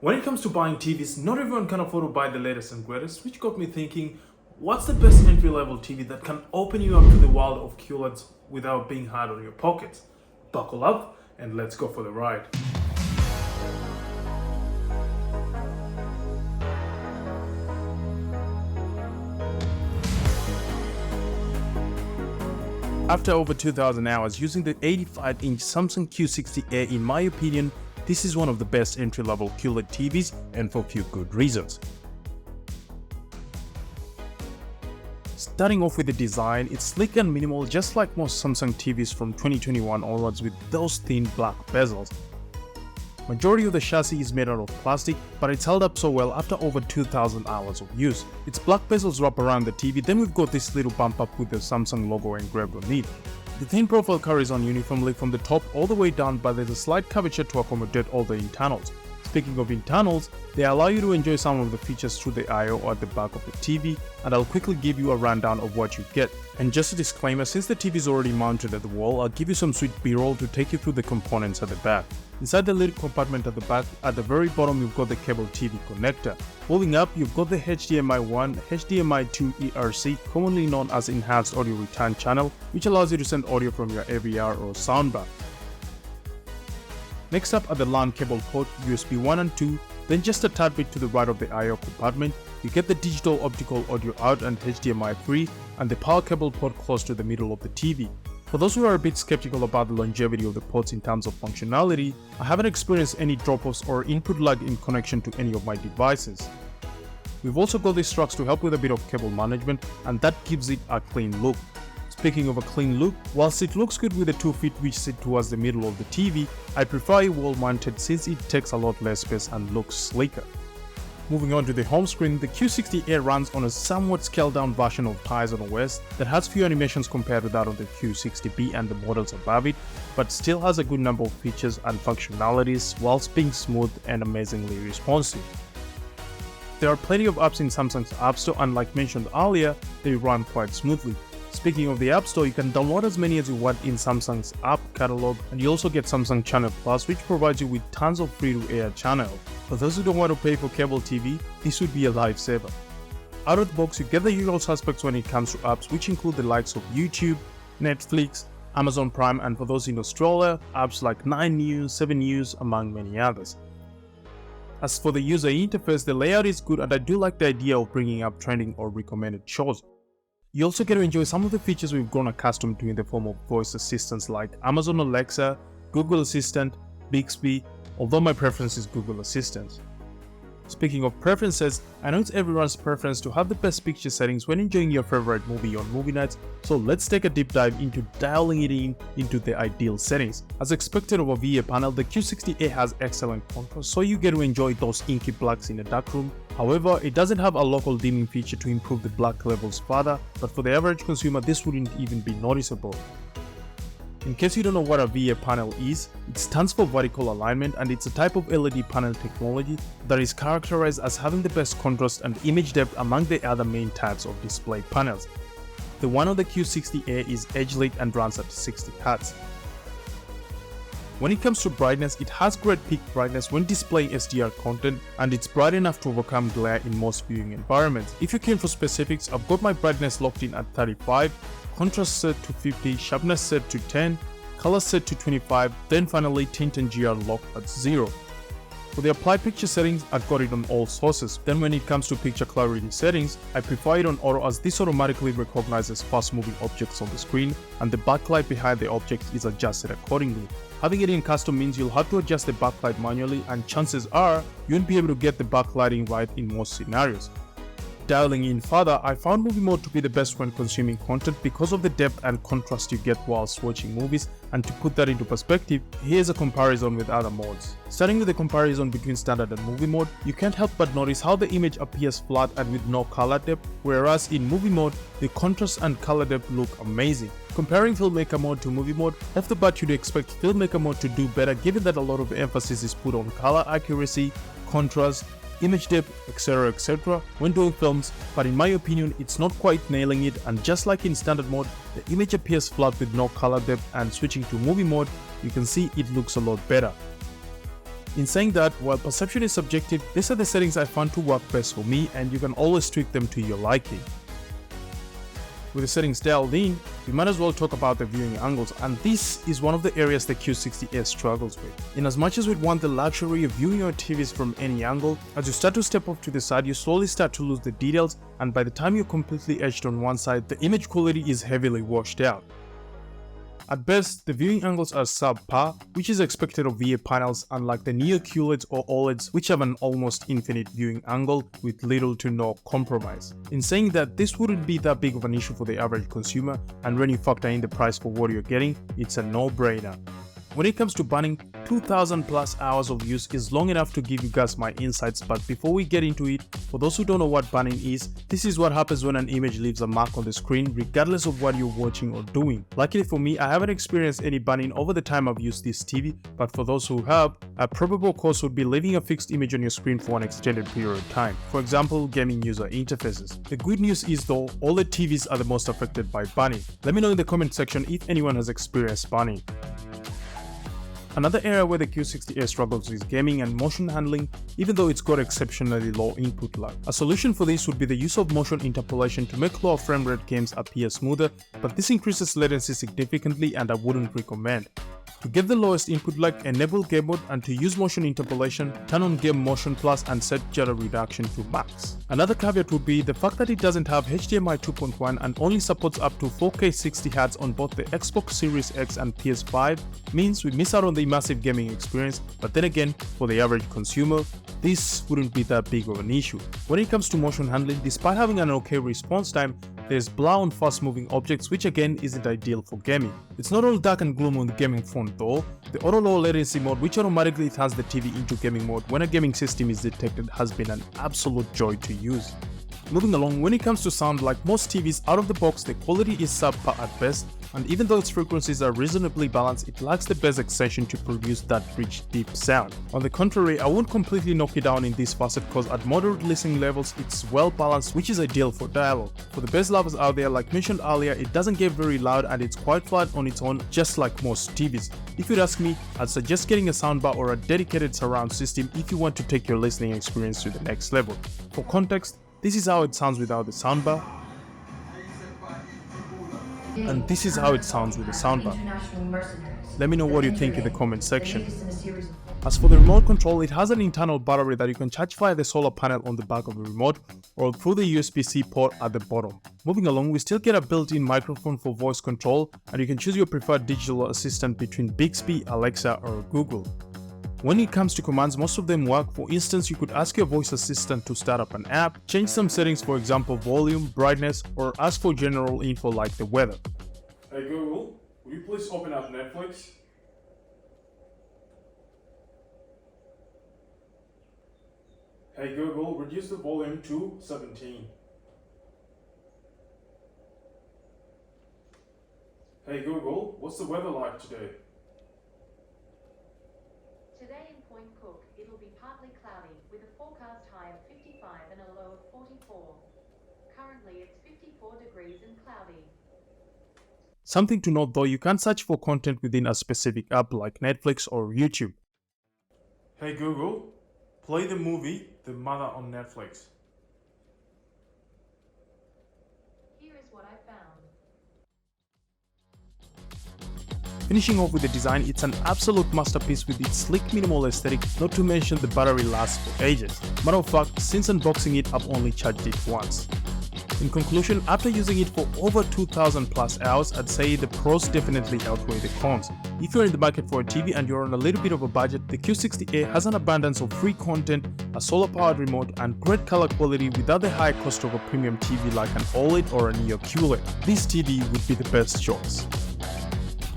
When it comes to buying TVs, not everyone can afford to buy the latest and greatest, which got me thinking, what's the best entry-level TV that can open you up to the world of QLEDs without being hard on your pockets? Buckle up and let's go for the ride. After over 2,000 hours using the 85-inch Samsung Q60A I, in my opinion, this is one of the best entry-level QLED TVs, and for a few good reasons. Starting off with the design, it's sleek and minimal just like most Samsung TVs from 2021 onwards, with those thin black bezels. Majority of the chassis is made out of plastic, but it's held up so well after over 2,000 hours of use. Its black bezels wrap around the TV, then we've got this little bump up with the Samsung logo engraved on it. The thin profile carries on uniformly from the top all the way down, but there's a slight curvature to accommodate all the internals. Speaking of internals, they allow you to enjoy some of the features through the I/O at the back of the TV, and I'll quickly give you a rundown of what you get. And just a disclaimer, since the TV is already mounted at the wall, I'll give you some sweet b-roll to take you through the components at the back. Inside the little compartment at the back, at the very bottom you've got the cable TV connector. Moving up, you've got the HDMI 1, HDMI 2 ERC, commonly known as Enhanced Audio Return Channel, which allows you to send audio from your AVR or soundbar. Next up are the LAN cable port, USB 1 and 2, then just a tad bit to the right of the I/O compartment, you get the digital optical audio out and HDMI 3, and the power cable port close to the middle of the TV. For those who are a bit skeptical about the longevity of the ports in terms of functionality, I haven't experienced any drop-offs or input lag in connection to any of my devices. We've also got these struts to help with a bit of cable management, and that gives it a clean look. Speaking of a clean look, whilst it looks good with the 2 feet which sit towards the middle of the TV, I prefer it wall mounted since it takes a lot less space and looks sleeker. Moving on to the home screen, the Q60A runs on a somewhat scaled down version of Screen O.S that has few animations compared to that of the Q60B and the models above it, but still has a good number of features and functionalities whilst being smooth and amazingly responsive. There are plenty of apps in Samsung's App Store, and like mentioned earlier, they run quite smoothly. Speaking of the App Store, you can download as many as you want in Samsung's app catalog, and you also get Samsung Channel Plus, which provides you with tons of free-to-air channels. For those who don't want to pay for cable TV, this would be a lifesaver. Out of the box, you get the usual suspects when it comes to apps, which include the likes of YouTube, Netflix, Amazon Prime, and for those in Australia, apps like 9 News, 7 News, among many others. As for the user interface, the layout is good, and I do like the idea of bringing up trending or recommended shows. You also get to enjoy some of the features we've grown accustomed to in the form of voice assistants like Amazon Alexa, Google Assistant, Bixby, although my preference is Google Assistant. Speaking of preferences, I know it's everyone's preference to have the best picture settings when enjoying your favorite movie on movie nights, so let's take a deep dive into dialing it into the ideal settings. As expected of a VA panel, the Q60A has excellent contrast, so you get to enjoy those inky blacks in a dark room. However, it doesn't have a local dimming feature to improve the black levels further, but for the average consumer this wouldn't even be noticeable. In case you don't know what a VA panel is, it stands for vertical alignment, and it's a type of LED panel technology that is characterized as having the best contrast and image depth among the other main types of display panels. The one on the Q60A is edge-lit and runs at 60 Hz. When it comes to brightness, it has great peak brightness when displaying SDR content, and it's bright enough to overcome glare in most viewing environments. If you're keen for specifics, I've got my brightness locked in at 35, contrast set to 50, sharpness set to 10, color set to 25, then finally tint and GR locked at 0. For the apply picture settings, I've got it on all sources. Then when it comes to picture clarity settings, I prefer it on auto, as this automatically recognizes fast moving objects on the screen, and the backlight behind the object is adjusted accordingly. Having it in custom means you'll have to adjust the backlight manually, and chances are you won't be able to get the backlighting right in most scenarios. Dialing in further, I found movie mode to be the best when consuming content because of the depth and contrast you get whilst watching movies, and to put that into perspective, here's a comparison with other modes. Starting with the comparison between standard and movie mode, you can't help but notice how the image appears flat and with no color depth, whereas in movie mode, the contrast and color depth look amazing. Comparing filmmaker mode to movie mode, off the bat you'd expect filmmaker mode to do better given that a lot of emphasis is put on color accuracy, contrast, image depth, etc. when doing films, but in my opinion it's not quite nailing it, and just like in standard mode, the image appears flat with no color depth, and switching to movie mode, you can see it looks a lot better. In saying that, while perception is subjective, these are the settings I found to work best for me, and you can always tweak them to your liking. With the settings dialed in, we might as well talk about the viewing angles, and this is one of the areas the Q60A struggles with. In as much as we'd want the luxury of viewing your TVs from any angle, as you start to step off to the side, you slowly start to lose the details, and by the time you're completely edged on one side, the image quality is heavily washed out. At best, the viewing angles are subpar, which is expected of VA panels, unlike the Neo QLEDs or OLEDs, which have an almost infinite viewing angle with little to no compromise. In saying that, this wouldn't be that big of an issue for the average consumer, and when you factor in the price for what you're getting, it's a no-brainer. When it comes to bunning, 2000 plus hours of use is long enough to give you guys my insights, but before we get into it, for those who don't know what bunning is, this is what happens when an image leaves a mark on the screen regardless of what you're watching or doing. Luckily for me, I haven't experienced any bunning over the time I've used this TV, but for those who have, a probable cause would be leaving a fixed image on your screen for an extended period of time. For example, gaming user interfaces. The good news is though, OLED TVs are the most affected by bunning. Let me know in the comment section if anyone has experienced bunning. Another area where the Q60A struggles is gaming and motion handling, even though it's got exceptionally low input lag. A solution for this would be the use of motion interpolation to make lower frame rate games appear smoother, but this increases latency significantly and I wouldn't recommend. To get the lowest input lag, enable game mode, and to use motion interpolation, turn on game motion plus and set jitter reduction to max. Another caveat would be the fact that it doesn't have HDMI 2.1 and only supports up to 4K 60Hz on both the Xbox Series X and PS5 means we miss out on the immersive gaming experience, but then again, for the average consumer, this wouldn't be that big of an issue. When it comes to motion handling, despite having an okay response time, there's blur on fast moving objects, which again isn't ideal for gaming. It's not all dark and gloom on the gaming front though. The auto low latency mode, which automatically turns the TV into gaming mode when a gaming system is detected, has been an absolute joy to use. Moving along, when it comes to sound, like most TVs out of the box, the quality is subpar at best, and even though its frequencies are reasonably balanced, it lacks the bass extension to produce that rich, deep sound. On the contrary, I won't completely knock it down in this facet because at moderate listening levels, it's well balanced, which is ideal for dialogue. For the bass lovers out there, like mentioned earlier, it doesn't get very loud and it's quite flat on its own, just like most TVs. If you'd ask me, I'd suggest getting a soundbar or a dedicated surround system if you want to take your listening experience to the next level. For context, this is how it sounds without the soundbar, and this is how it sounds with the soundbar. Let me know what you think in the comment section. As for the remote control, it has an internal battery that you can charge via the solar panel on the back of the remote or through the USB-C port at the bottom. Moving along, we still get a built-in microphone for voice control, and you can choose your preferred digital assistant between Bixby, Alexa or Google. When it comes to commands, most of them work. For instance, you could ask your voice assistant to start up an app, change some settings, for example volume, brightness, or ask for general info like the weather. Hey Google, will you please open up Netflix? Hey Google, reduce the volume to 17. Hey Google, what's the weather like today? Today in Point Cook, it'll be partly cloudy, with a forecast high of 55 and a low of 44. Currently it's 54 degrees and cloudy. Something to note though, you can't search for content within a specific app like Netflix or YouTube. Hey Google, play the movie The Mother on Netflix. Here is what I found. Finishing off with the design, it's an absolute masterpiece with its sleek minimal aesthetic, not to mention the battery lasts for ages. Matter of fact, since unboxing it, I've only charged it once. In conclusion, after using it for over 2000 plus hours, I'd say the pros definitely outweigh the cons. If you're in the market for a TV and you're on a little bit of a budget, the Q60A has an abundance of free content, a solar powered remote and great color quality without the high cost of a premium TV like an OLED or a Neo QLED. This TV would be the best choice.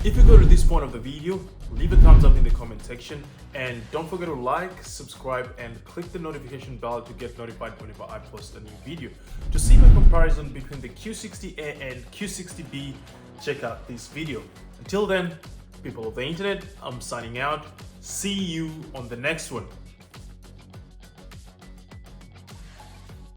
If you go to this point of the video, leave a thumbs up in the comment section and don't forget to like, subscribe and click the notification bell to get notified whenever I post a new video. To see my comparison between the Q60A and Q60B, check out this video. Until then, people of the internet, I'm signing out. See you on the next one.